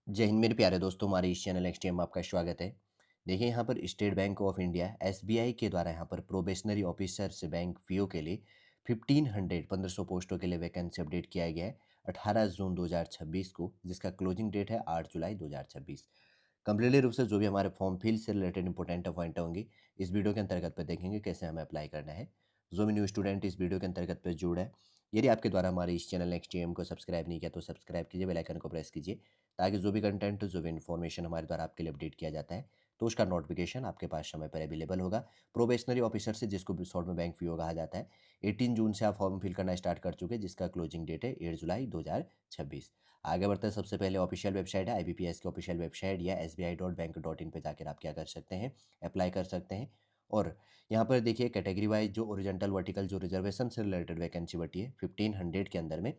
जय हिंद मेरे प्यारे दोस्तों, हमारे इस चैनल एक्सटीएम में आपका स्वागत है। देखिए यहाँ पर state bank of India SBI के द्वारा यहाँ पर प्रोबेशनरी ऑफिसर से बैंक पीओ के लिए 1500 पोस्टों के लिए वैकेंसी अपडेट किया गया है 18 जून 2026 को, जिसका क्लोजिंग डेट है 8 जुलाई 2026। कंप्लीटली रूप से जो भी हमारे फॉर्म फिल से रिलेटेड इंपॉर्टेंट पॉइंट होंगे इस वीडियो के अंतर्गत पर देखेंगे कैसे हमें अप्लाई करना है। जो भी न्यू स्टूडेंट इस वीडियो के अंतर्गत पर जुड़ा है, यदि आपके द्वारा हमारे इस चैनल नेक्स्ट टीएम को सब्सक्राइब नहीं किया तो सब्सक्राइब कीजिए, बेल आइकन को प्रेस कीजिए ताकि जो भी कंटेंट जो भी इन्फॉर्मेशन हमारे द्वारा आपके लिए अपडेट किया जाता है तो उसका नोटिफिकेशन आपके पास समय पर अवेलेबल होगा। प्रोबेशनरी ऑफिसर से, जिसको भी शॉर्ट में बैंक पीओ कहा जाता है, 18 जून से आप फॉर्म फिल करना स्टार्ट कर चुके हैं, जिसका क्लोजिंग डेट है 8 जुलाई 2026। आगे बढ़ते हैं, सबसे पहले ऑफिशियल वेबसाइट है आईबीपीएस की ऑफिशियल वेबसाइट या sbi.bank.in पे जाकर आप क्या कर सकते हैं, अप्लाई कर सकते हैं। और यहाँ पर देखिए कैटेगरी वाइज जो ओरिजेंटल वर्टिकल जो रिजर्वेशन से रिलेटेड वैकेंसी बटी है 1500 के अंदर में,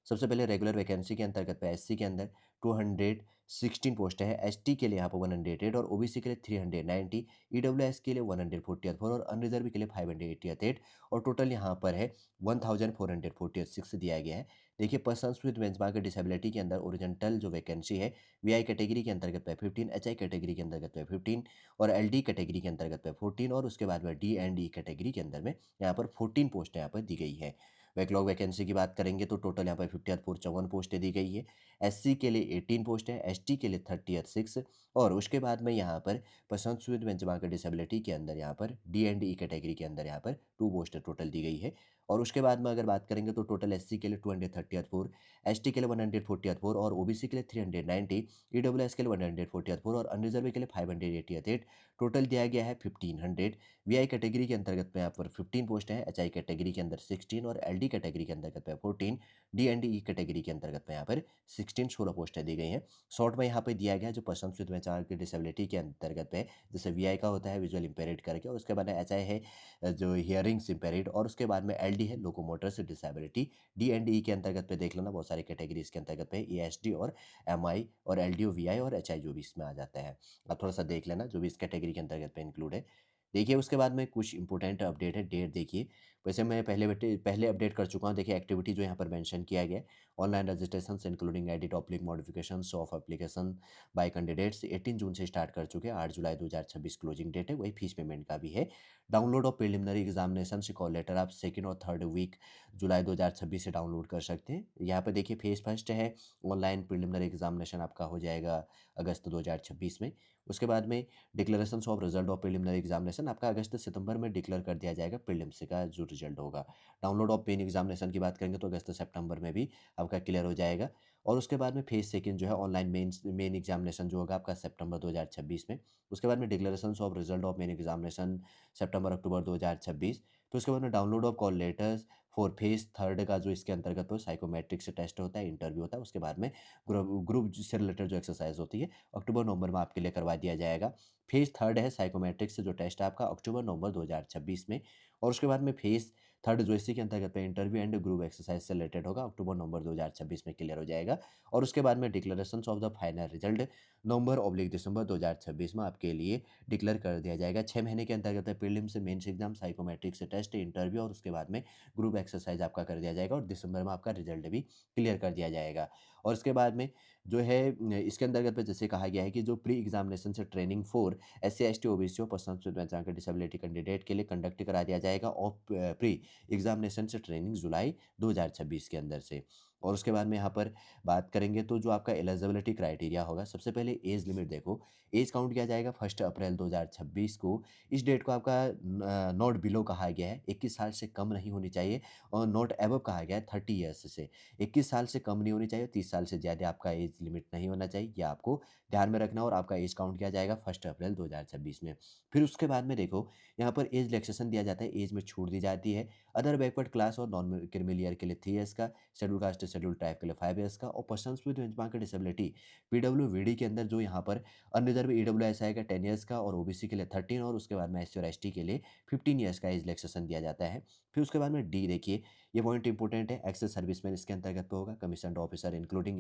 सबसे पहले रेगुलर वैकेंसी के अंतर्गत पे एससी के अंदर 216 पोस्ट है, एसटी के लिए यहाँ पर 108 और ओबीसी के लिए 390, ईडब्ल्यूएस के लिए 144 और अनरिजर्व के लिए 588 और टोटल यहाँ पर है 1446 दिया गया है। देखिए पर्सन्स विद बेंचमार्क डिसेबिलिटी के अंदर ओरिजेंटल जो वैकेंसी है वीआई कैटेगरी के अंतर्गत पे 15, एचआई कैटेगरी के अंतर्गत पे 15 और एलडी कैटेगरी के अंतर्गत पे 14 और उसके बाद में डी एंड ई कैटेगरी के अंदर में यहाँ पर 14 पोस्टें यहाँ पर दी गई है। बैकलॉग वैकेंसी की बात करेंगे तो टोटल यहाँ पर 54 पोस्टें दी गई है। एससी के लिए 18 पोस्ट है, एसटी के लिए 36 और उसके बाद में यहाँ पर पर्सन्स विद बेंचमार्क डिसेबिलिटी के अंदर यहाँ पर डी एंड ई कैटेगरी के अंदर यहाँ पर 2 पोस्ट टोटल दी गई है। और उसके बाद में अगर बात करेंगे तो टोटल एससी के लिए 234, एसटी के लिए 144 और ओबीसी के लिए 390, ईडब्ल्यूएस के लिए 144 और अनरिजर्व के लिए 588 टोटल दिया गया है 1500। वीआई कैटेगरी के अंतर्गत में यहाँ पर 15 पोस्ट है, एचआई कैटेगरी के अंदर 16 और एलडी कैटेगरी के अंतर्गत में 14, डी एंड ई कैटेगरी के अंतर्गत में यहाँ पर 16 पोस्टें दी गई हैं। शॉर्ट में यहाँ पर दिया गया जो पर्सन विद बेंचमार्क की डिसेबिलिटी के अंतर्गत में, जैसे वीआई का होता है विजुअल इम्पेयर्ड करके, और उसके बाद में एचआई है जो हियरिंग्स इम्पेयर्ड, और उसके बाद में एलडी है लोकोमोटर से डिसेबिलिटी। डी एंड ई के अंतर्गत पे देख लेना, बहुत सारी कैटेगरीज के अंतर्गत पे ईएसडी और एमआई और एलडीओ वीआई और एचआई जो भी इसमें आ जाता है, आप थोड़ा सा देख लेना जो भी इस कैटेगरी के अंतर्गत पे इंक्लूड है। देखिए उसके बाद में कुछ इंपॉर्टेंट अपडेट है, डेट देखिए। वैसे मैं पहले अपडेट कर चुका हूँ। देखिए एक्टिविटी जो यहाँ पर मेंशन किया गया है, online registration including edit oblique modification of application by candidates 18 जून से स्टार्ट कर चुके हैं, 8 जुलाई 2026 क्लोजिंग डेट है। वही फीस पेमेंट का भी है। डाउनलोड ऑफ प्रिलिमिनरी एग्जामिनेशन से कॉल लेटर आप सेकेंड और थर्ड वीक जुलाई 2026 से डाउनलोड कर सकते हैं। यहाँ पर देखिए फेज फर्स्ट है, ऑनलाइन प्रिलिमिनरी एग्जामिनेशन आपका हो जाएगा अगस्त 2026 में। उसके बाद में declaration of result of preliminary examination आपका अगस्त सितंबर में डिक्लेयर कर दिया जाएगा, प्रीलिम्स का जो रिजल्ट होगा। डाउनलोड ऑफ मेन एग्जामिनेशन की बात करेंगे तो अगस्त सितंबर में भी आपका क्लियर हो जाएगा। और उसके बाद में फेज सेकंड जो है ऑनलाइन मेन एग्जामिनेशन जो होगा आपका सितंबर 2026 में। उसके बाद में declaration of result of main examination सितंबर अक्टूबर 2026। फिर उसके बाद में download of call letters for phase third का जो इसके अंतर्गत हो साइकोमेट्रिक से टेस्ट होता है, इंटरव्यू होता है। उसके बाद में ग्रुप से रिलेटेड जो एक्सरसाइज होती है अक्टूबर नवंबर में आपके लिए करवा दिया जाएगा। फेज थर्ड है साइकोमेट्रिक से जो टेस्ट है आपका अक्टूबर नवंबर 2026 में। और उसके बाद में फेज थर्ड जो इसी के अंतर्गत पे इंटरव्यू एंड ग्रुप एक्सरसाइज से रिलेटेड होगा, अक्टूबर नवंबर 2026 में क्लियर हो जाएगा। और उसके बाद में declaration of the final result नवंबर/दिसंबर 2026 में आपके लिए डिक्लेयर कर दिया जाएगा। 6 महीने के अंतर्गत प्रीलिम से मेंस एग्जाम, साइकोमेट्रिक से टेस्ट, इंटरव्यू और उसके बाद में ग्रुप एक्सरसाइज आपका कर दिया जाएगा और दिसंबर में आपका रिजल्ट भी क्लियर कर दिया जाएगा। और उसके बाद में जो है इसके अंतर्गत पे जैसे कहा गया है कि जो प्री एग्जामिनेशन से training for SC ST OBC और persons with mental disability candidate के लिए कंडक्ट करा दिया जाएगा और प्री एग्जामिनेशन से ट्रेनिंग जुलाई 2026 के अंदर से। और उसके बाद में यहाँ पर बात करेंगे तो जो आपका एलिजिबिलिटी क्राइटेरिया होगा, सबसे पहले एज लिमिट देखो, एज काउंट किया जाएगा 1 अप्रैल 2026 को। इस डेट को आपका नॉट बिलो कहा गया है, 21 साल से कम नहीं होनी चाहिए, और नॉट एबव कहा गया है 30 ईयर्स से। 21 साल से कम नहीं होनी चाहिए, 30 साल से ज़्यादा आपका एज लिमिट नहीं होना चाहिए, यह आपको ध्यान में रखना। और आपका एज काउंट किया जाएगा 1 अप्रैल 2026 में। फिर उसके बाद में देखो यहाँ पर एज रिलैक्सेशन दिया जाता है, एज में छूट दी जाती है। अदर बैकवर्ड क्लास और नॉन क्रिमिनल ईयर के लिए 3 ईयर्स का, शेड्यूल कास्ट शेड्यूल ट्राइब के लिए 5 ईयर्स का, और पर्सन्स विद बेंचमार्क डिसेबिलिटी पीडब्ल्यूवीडी के अंदर जो यहाँ पर अनरिजर्व ईडब्ल्यूएस आएगा 10 ईयर्स का और ओबीसी के लिए 13 और उसके बाद में एससी और एसटी के लिए 15 ईयर्स का एज रिलैक्सेशन दिया जाता है। फिर उसके बाद में डी देखिए, ये पॉइंट इंपॉर्टेंट है, एक्सेस सर्विसमैन इसके अंतर्गत पे होगा, कमीशन्ड ऑफिसर इंक्लूडिंग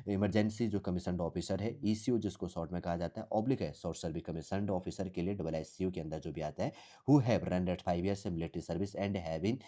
इमरजेंसी जो कमीशन्ड ऑफिसर है, ईसीओ जिसको शॉर्ट में कहा जाता है, ऑब्लिक है शॉर्ट सर्विस कमीशन्ड ऑफिसर के लिए डबल एससीओ के अंदर जो भी आता है, who have rendered 5 years military service and have been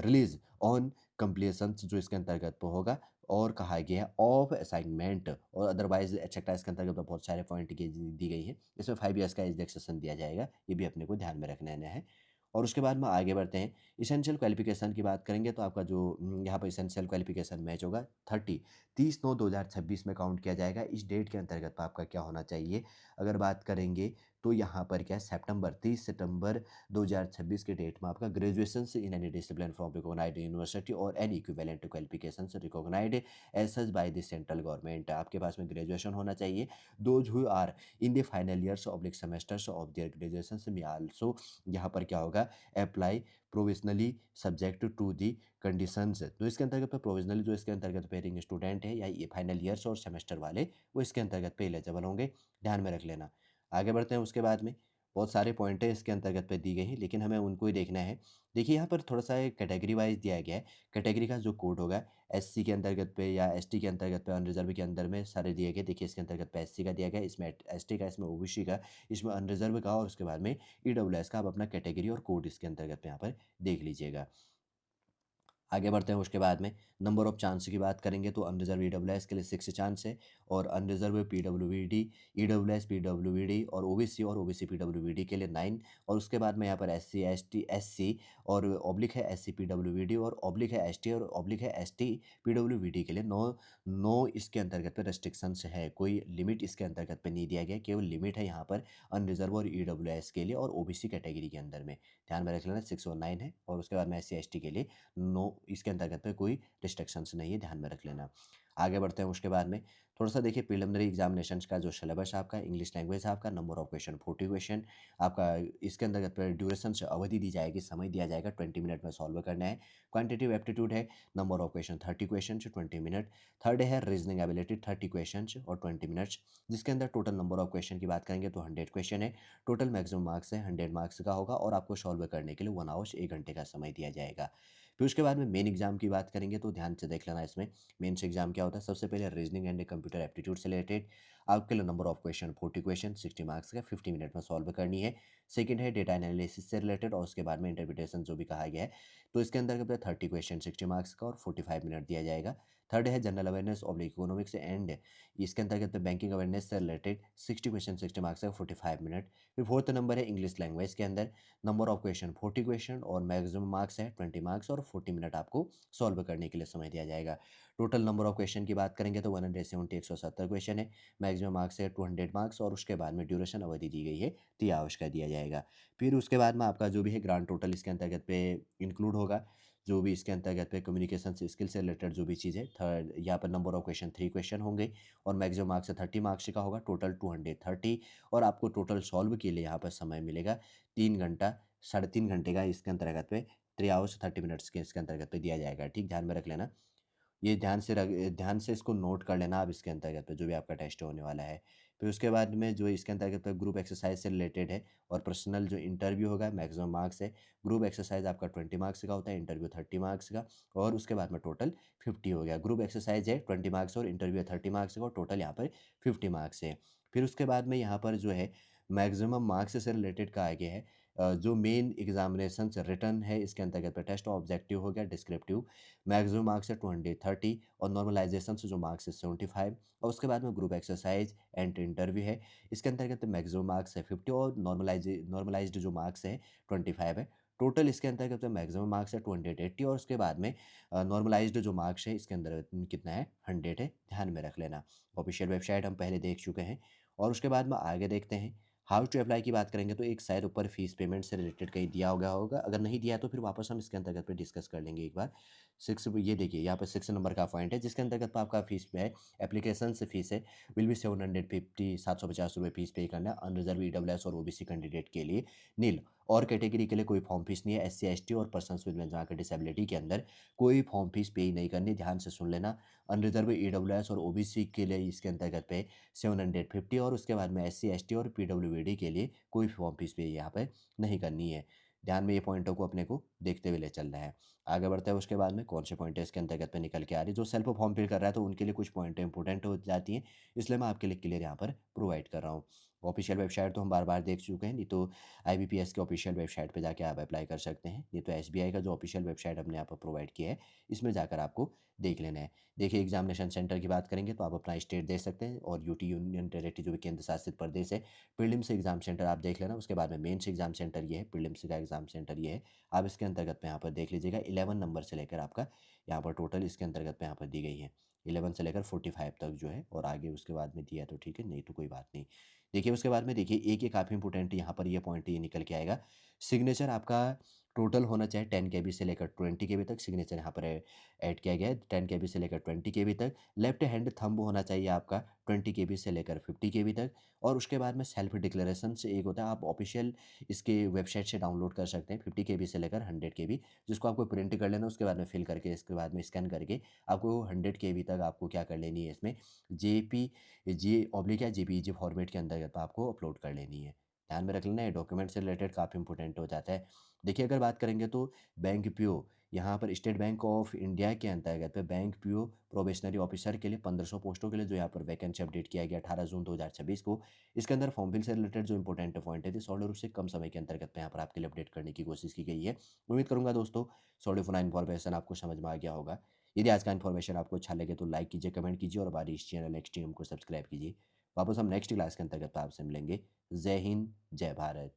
release on completion जो इसके अंतर्गत पे होगा। और कहा गया है ऑफ असाइनमेंट और अदरवाइज एक्सेट्रा इसके अंतर्गत बहुत सारे पॉइंट की दी गई है। इसमें 5 ईयर्स का एज रिलैक्सेशन दिया जाएगा, ये भी अपने को ध्यान में रखना है। और उसके बाद में आगे बढ़ते हैं, इसेंशियल क्वालिफिकेशन की बात करेंगे तो आपका जो यहाँ पर इसेंशियल क्वालिफिकेशन मैच होगा 30/9/2026 में काउंट किया जाएगा। इस डेट के अंतर्गत आपका क्या होना चाहिए, अगर बात करेंगे तो यहाँ पर क्या है 30 सितंबर 2026 के डेट में आपका graduation in any discipline from recognised university और any equivalent qualification recognised as such by the central government. आपके पास में ग्रेजुएशन होना चाहिए। Those who are in the final years oblique semesters of their graduation में also यहाँ पर क्या होगा apply provisionally subject to the conditions. तो इसके अंतर्गत पे प्रोविजनली जो इसके अंतर्गत पेयरिंग स्टूडेंट है या ये फाइनल ईयर्स और सेमेस्टर वाले वो इसके अंतर्गत पे एलिजिबल होंगे, ध्यान में रख लेना। आगे बढ़ते हैं, उसके बाद में बहुत सारे पॉइंटें इसके अंतर्गत पे दी गई हैं लेकिन हमें उनको ही देखना है। देखिए यहाँ पर थोड़ा सा एक कैटेगरी वाइज दिया गया है, कैटेगरी का जो कोड होगा एससी के अंतर्गत पे या एसटी के अंतर्गत पे अनरिजर्व के अंदर में सारे दिए गए। देखिए इसके अंतर्गत पे एससी का दिया गया, इसमें एसटी का, इसमें ओबीसी का, इसमें अनरिजर्व का और उसके बाद में ईडब्ल्यूएस का। आप अपना कैटेगरी और कोड इसके अंतर्गत पे यहाँ पर देख लीजिएगा। आगे बढ़ते हैं, उसके बाद में नंबर ऑफ चांस की बात करेंगे तो अनरिजर्व ईडब्ल्यूएस के लिए 6 चांस है और अनरिजर्व पीडब्ल्यूडी, ईडब्ल्यूएस पीडब्ल्यूडी और ओबीसी पीडब्ल्यूडी के लिए 9। और उसके बाद में यहाँ पर एससी एसटी एससी और ऑब्लिक है एससी पीडब्ल्यूडी और ऑब्लिक है एसटी और ऑब्लिक है एसटी पीडब्ल्यूडी के लिए 9 इसके अंतर्गत पे रेस्ट्रिक्शंस है। कोई लिमिट इसके अंतर्गत पे नहीं दिया गया, केवल लिमिट है यहाँ पर अनरिजर्व और ईडब्ल्यूएस के लिए और ओबीसी कैटेगरी के अंदर में। ध्यान में रख लेना 6 और 9 है। और उसके बाद में एससी एसटी के लिए नो, इसके अंतर्गत पे कोई रिस्ट्रिक्शंस नहीं है, ड्यान में रख लेना। आगे बढ़ते हैं, उसके बाद में थोड़ा सा देखिए प्रिलिमिनरी एग्जामिनेशंस का जो सिलेबस आपका इंग्लिश लैंग्वेज आपका नंबर ऑफ क्वेश्चन 40 क्वेश्चन आपका। इसके अंतर्गत पे ड्यूरेशन से अवधि दी जाएगी, समय दिया जाएगा 20 मिनट में सॉल्व करना है। क्वांटिटिव एप्टीट्यूड है, number of question 30 question 20 minute. Third है रीजनिंग एबिलिटी 30 क्वेश्चन और 20 मिनट्स, जिसके अंदर टोटल नंबर ऑफ क्वेश्चन की बात करेंगे तो 100 क्वेश्चन है। टोटल मैक्सिमम मार्क्स है 100 मार्क्स का होगा और आपको सॉल्व करने के लिए 1 आवर्स 1 घंटे का समय दिया जाएगा। फिर उसके बाद में मेन एग्जाम की बात करेंगे तो ध्यान से देख लेना, इसमें मेंस एग्जाम क्या होता है। सबसे पहले रीजनिंग एंड कंप्यूटर एप्टीट्यूड से रिलेटेड आपके लिए number of question 40 question 60 marks का 50 मिनट में सॉल्व करनी है। सेकंड है डेटा एनालिसिस से रिलेटेड और उसके बाद में इंटरप्रिटेशन जो भी कहा गया है, तो इसके अंदर 30 क्वेश्चन 60 मार्क्स का और 45 मिनट दिया जाएगा। थर्ड है general awareness oblique economics and इसके अंतर्गत बैंकिंग अवेयरनेस से रिलेटेड 60 क्वेश्चन 60 मार्क्स का 45 मिनट। फिर फोर्थ नंबर है इंग्लिश लैंग्वेज के अंदर नंबर ऑफ क्वेश्चन 40 क्वेश्चन और मैक्सिमम मार्क्स है 20 मार्क्स और 40 मिनट आपको सॉल्व करने के लिए समय दिया जाएगा। टोटल नंबर ऑफ क्वेश्चन की बात करेंगे तो 170 170 क्वेश्चन है, मैक्सिमम मार्क्स है 200 मार्क्स और उसके बाद में ड्यूरेशन अवधि दी गई है 3 आवर्स का दिया जाएगा। फिर उसके बाद में आपका जो भी है ग्रांड टोटल इसके अंतर्गत पे इंक्लूड होगा, जो भी इसके अंतर्गत पे कम्युनिकेशन स्किल से रिलेटेड जो भी चीज़ है। थर्ड यहाँ पर नंबर ऑफ क्वेश्चन 3 क्वेश्चन होंगे और मैक्सिमम मार्क्स 30 मार्क्स का होगा, टोटल 230 और आपको टोटल सॉल्व के लिए यहाँ पर समय मिलेगा 3 घंटा 3.5 घंटे का इसके अंतर्गत पे 3 आवर्स 30 मिनट्स के इसके अंतर्गत पे दिया जाएगा। ठीक, ध्यान में रख लेना, ये ध्यान से इसको नोट कर लेना आप इसके अंतर्गत पे जो भी आपका टेस्ट होने वाला है। फिर उसके बाद में जो इसके अंतर्गत पे ग्रुप एक्सरसाइज से रिलेटेड है और पर्सनल जो इंटरव्यू होगा मैक्सिमम मार्क्स है। ग्रुप एक्सरसाइज आपका 20 मार्क्स का होता है, इंटरव्यू 30 मार्क्स का और उसके बाद में टोटल 50 हो गया। ग्रुप एक्सरसाइज है 20 मार्क्स और इंटरव्यू है 30 मार्क्स का और टोटल यहाँ पर 50 मार्क्स है। फिर उसके बाद में यहाँ पर जो है मैक्सिमम मार्क्स से रिलेटेड कहा गया है जो मेन एग्जामिनेशन रिटर्न है इसके अंतर्गत पे टेस्ट ऑब्जेक्टिव हो गया, डिस्क्रिप्टिव मैक्सिमम मार्क्स है 230 और नॉर्मलाइजेशन से जो मार्क्स है 75 और उसके बाद में ग्रुप एक्सरसाइज एंड इंटरव्यू है, इसके अंतर्गत मैक्सिमम मार्क्स है 50 और नॉर्मलाइज्ड जो मार्क्स है 25 है। टोटल इसके अंतर्गत मैक्सिमम मार्क्स है 280 और उसके बाद में नॉर्मलाइज्ड जो मार्क्स है इसके अंदर कितना है 100 है, ध्यान में रख लेना। ऑफिशियल वेबसाइट हम पहले देख चुके हैं। और उसके बाद में आगे देखते हैं हाउ टू अप्लाई की बात करेंगे तो एक शायद ऊपर फीस पेमेंट से रिलेटेड कहीं दिया गया होगा, अगर नहीं दिया तो फिर वापस हम इसके अंतर्गत पे डिस्कस कर लेंगे एक बार। 6 ये देखिए यहाँ पर 6 नंबर का पॉइंट है जिसके अंतर्गत पे आपका फीस पे है, एप्लीकेशन से फीस है विल बी 750 750 रुपये फीस पे करना है अनरिजर्व ईडब्ल्यूएस और ओबीसी कैंडिडेट के लिए नील। और कैटेगरी के लिए कोई फॉर्म फीस नहीं है, एससी एसटी और पर्सन्स विद मेंटल डिसेबिलिटी के अंदर कोई फॉर्म फीस पे नहीं करनी, ध्यान से सुन लेना। अनरिजर्व ईडब्ल्यूएस और ओबीसी के लिए इसके अंतर्गत पे 750 और उसके बाद में एससी एसटी और पीडब्ल्यूडी के लिए कोई फॉर्म फीस पे यहाँ पे नहीं करनी है। ध्यान में ये पॉइंटों को अपने को देखते हुए ले चलना है। आगे बढ़ते हैं उसके बाद में कौन से पॉइंट है इसके अंतर्गत में निकल के आ रही है। जो सेल्फ फॉर्म फिल कर रहा है तो उनके लिए कुछ पॉइंट इंपॉर्टेंट हो जाती हैं, इसलिए मैं आपके लिए क्लियर यहाँ पर प्रोवाइड कर रहा हूँ। ऑफिशियल वेबसाइट तो हम बार बार देख चुके हैं, नहीं तो आईबीपीएस के ऑफिशियल वेबसाइट पे जाके आप अप्लाई कर सकते हैं, नहीं तो एसबीआई का जो ऑफिशियल वेबसाइट हमने यहाँ पर प्रोवाइड किया है इसमें जाकर आपको देख लेना है। देखिए एग्जामिनेशन सेंटर की बात करेंगे तो आप अपना स्टेट दे सकते हैं, और यूटी यूनियन टेरेटरी जो भी केंद्र शासित प्रदेश है, प्रीलिम्स एग्जाम सेंटर आप देख लेना। उसके बाद में मेंस एग्जाम सेंटर ये है, प्रीलिम्स का एग्जाम सेंटर ये है, आप इसके अंतर्गत में यहाँ पर देख लीजिएगा। 11 नंबर से लेकर आपका यहाँ पर टोटल इसके अंतर्गत में यहाँ पर दी गई है 11 से लेकर 45 तक जो है, और आगे उसके बाद में दिया तो ठीक है, नहीं तो कोई बात नहीं। देखिए उसके बाद में देखिए एक ये काफ़ी इंपॉर्टेंट यहाँ पर ये पॉइंट ये निकल के आएगा। सिग्नेचर आपका टोटल होना चाहिए 10 KB से लेकर 20 KB तक, सिग्नेचर यहाँ पर ऐड किया गया है 10 KB से लेकर 20 KB तक। लेफ्ट हैंड थंब होना चाहिए आपका 20 KB से लेकर 50 KB तक। और उसके बाद में सेल्फ डिक्लेरेशन से एक होता है, आप ऑफिशियल इसके वेबसाइट से डाउनलोड कर सकते हैं 50 KB से लेकर 100 KB, जिसको आपको प्रिंट कर लेना, उसके बाद में फिल करके इसके बाद में स्कैन करके आपको 100 KB तक आपको क्या कर लेनी है इसमें जेपी जी ऑब्लिक या जेपीईजी फॉर्मेट के अंतर्गत आपको अपलोड कर लेनी है। ध्यान में रख लेना, ये डॉक्यूमेंट से रिलेटेड काफ़ी इंपॉर्टेंट हो जाता है। देखिए अगर बात करेंगे तो बैंक पीओ, यहाँ पर स्टेट बैंक ऑफ इंडिया के अंतर्गत में बैंक पीओ प्रोबेशनरी ऑफिसर के लिए 1500 पोस्टों के लिए जो यहाँ पर वैकेंसी अपडेट किया गया 18 जून 2026 को। इसके अंदर फॉर्म फिल से रिलेटेड जो इंपॉर्टेंट पॉइंट है थे सॉल्व रूप से कम समय के अंतर्गत में यहाँ पर आपके लिए अपडेट करने की कोशिश की गई है। उम्मीद करूंगा दोस्तों सॉल्व फॉर इन्फॉर्मेशन आपको समझ में आ गया होगा। यदि आज का इन्फॉर्मेशन आपको अच्छा लगे तो लाइक कीजिए, कमेंट कीजिए, और हमारी इस चैनल एक्सट्रीम को सब्सक्राइब कीजिए। वापस हम नेक्स्ट क्लास के अंतर्गत आपसे मिलेंगे। जय हिंद, जय भारत।